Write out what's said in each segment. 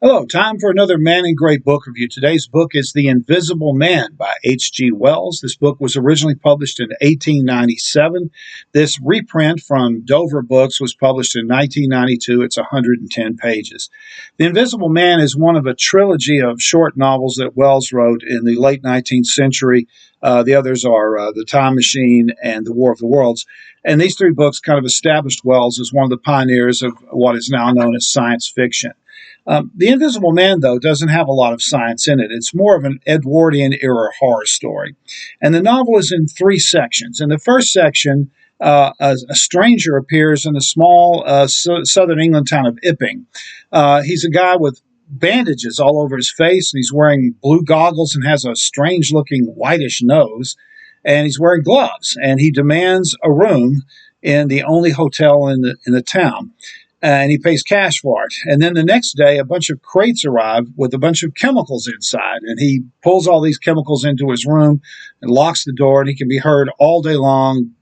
Hello, time for another Man in Gray book review. Today's book is The Invisible Man by H.G. Wells. This book was originally published in 1897. This reprint from Dover Books was published in 1992. It's 110 pages. The Invisible Man is one of a trilogy of short novels that Wells wrote in the late 19th century. The others are The Time Machine and The War of the Worlds. And these three books kind of established Wells as one of the pioneers of what is now known as science fiction. The Invisible Man, though, doesn't have a lot of science in it. It's more of an Edwardian era horror story. And the novel is in three sections. In the first section, a stranger appears in the small southern England town of Epping. He's a guy with bandages all over his face, and he's wearing blue goggles and has a strange looking whitish nose. And he's wearing gloves, and he demands a room in the only hotel in the town. And he pays cash for it. And then the next day, a bunch of crates arrive with a bunch of chemicals inside. And he pulls all these chemicals into his room and locks the door. And he can be heard all day long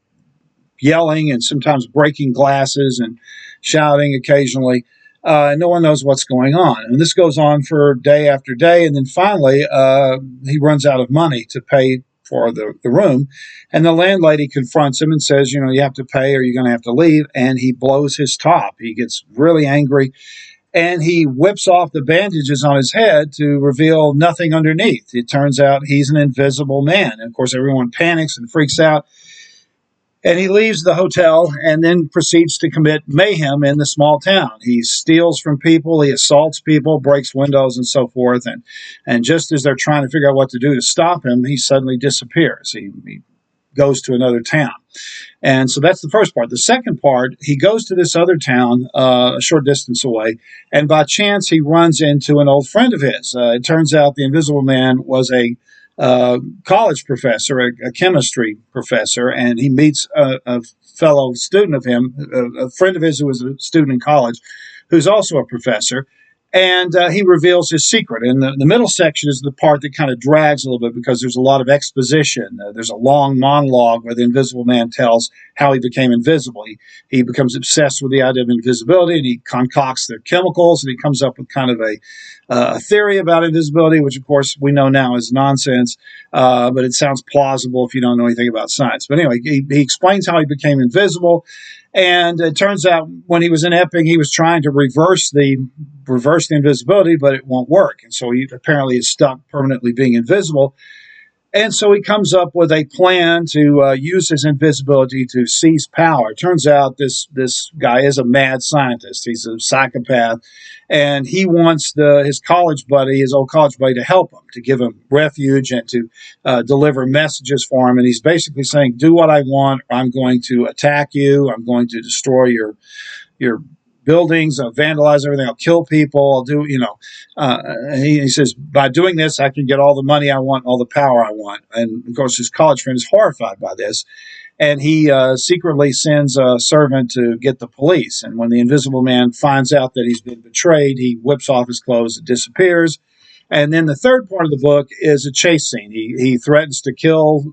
yelling and sometimes breaking glasses and shouting occasionally. And no one knows what's going on. And this goes on for day after day. And then finally, he runs out of money to pay for the room. And the landlady confronts him and says, you have to pay or you're going to have to leave. And he blows his top. He gets really angry and he whips off the bandages on his head to reveal nothing underneath. It turns out he's an invisible man. And of course, everyone panics and freaks out. And he leaves the hotel and then proceeds to commit mayhem in the small town. He steals from people, he assaults people, breaks windows, and so forth. And just as they're trying to figure out what to do to stop him, he suddenly disappears. He goes to another town. And so that's the first part. The second part, he goes to this other town a short distance away, and by chance he runs into an old friend of his. It turns out the Invisible Man was a college professor, a chemistry professor, and he meets a fellow student of him, a friend of his who was a student in college, who's also a professor. And he reveals his secret. And the middle section is the part that kind of drags a little bit because there's a lot of exposition. There's a long monologue where the Invisible Man tells how he became invisible. He becomes obsessed with the idea of invisibility, and he concocts the chemicals, and he comes up with kind of a theory about invisibility, which, of course, we know now is nonsense, but it sounds plausible if you don't know anything about science. But anyway, he explains how he became invisible. And it turns out when he was in Epping, he was trying to reverse the invisibility, but it won't work. And so he apparently is stuck permanently being invisible. And so he comes up with a plan to use his invisibility to seize power. It turns out this guy is a mad scientist. He's a psychopath. And he wants his old college buddy, to help him, to give him refuge and to deliver messages for him. And he's basically saying, do what I want. I'm going to attack you. I'm going to destroy your buildings. I'll vandalize everything. I'll kill people. I'll do, he says, by doing this, I can get all the money I want, all the power I want. And of course, his college friend is horrified by this. And he secretly sends a servant to get the police. And when the Invisible Man finds out that he's been betrayed, he whips off his clothes and disappears. And then the third part of the book is a chase scene. He threatens to kill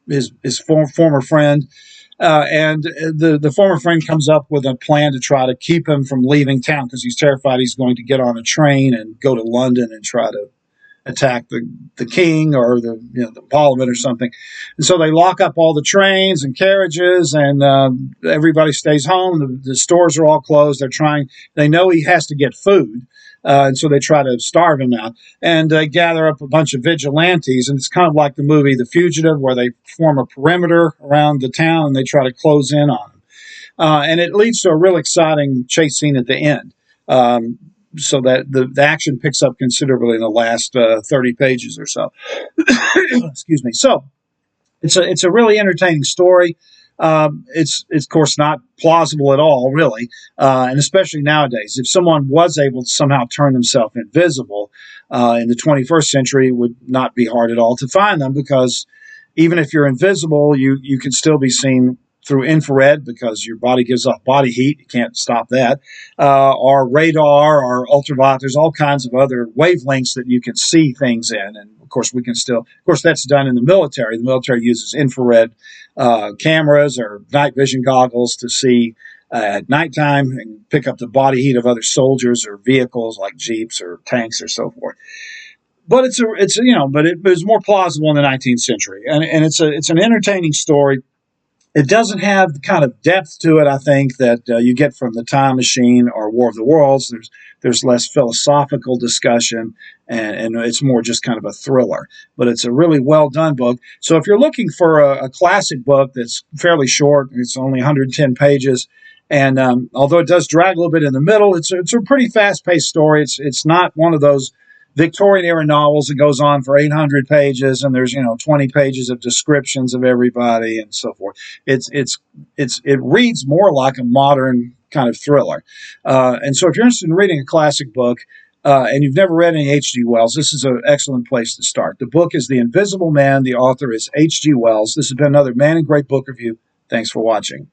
his former friend. And the former friend comes up with a plan to try to keep him from leaving town because he's terrified he's going to get on a train and go to London and try to attack the king or the parliament or something. And so they lock up all the trains and carriages, and everybody stays home. The stores are all closed. They know he has to get food. And so they try to starve him out, and gather up a bunch of vigilantes. And it's kind of like the movie The Fugitive, where they form a perimeter around the town and they try to close in on him. And it leads to a real exciting chase scene at the end. So that the action picks up considerably in the last 30 pages or so. Excuse me. So it's a really entertaining story. It's of course not plausible at all, really, and especially nowadays. If someone was able to somehow turn themselves invisible in the 21st century, it would not be hard at all to find them, because even if you're invisible, you can still be seen through infrared because your body gives off body heat. You can't stop that. Or radar or ultraviolet. There's all kinds of other wavelengths that you can see things in. And of course, that's done in the military. The military uses infrared cameras or night vision goggles to see at nighttime and pick up the body heat of other soldiers or vehicles like jeeps or tanks or so forth. But but it was more plausible in the 19th century, and it's an entertaining story. It doesn't have the kind of depth to it, I think, that you get from The Time Machine or War of the Worlds. There's less philosophical discussion, and it's more just kind of a thriller. But it's a really well done book. So if you're looking for a classic book that's fairly short, it's only 110 pages, and although it does drag a little bit in the middle, it's a pretty fast paced story. It's not one of those Victorian era novels that goes on for 800 pages and there's 20 pages of descriptions of everybody and so forth. It reads more like a modern kind of thriller, and so if you're interested in reading a classic book and you've never read any H.G. Wells, this is an excellent place to start. The book is The Invisible Man. The author is H.G. Wells. This has been another Man in Great Book Review. Thanks for watching.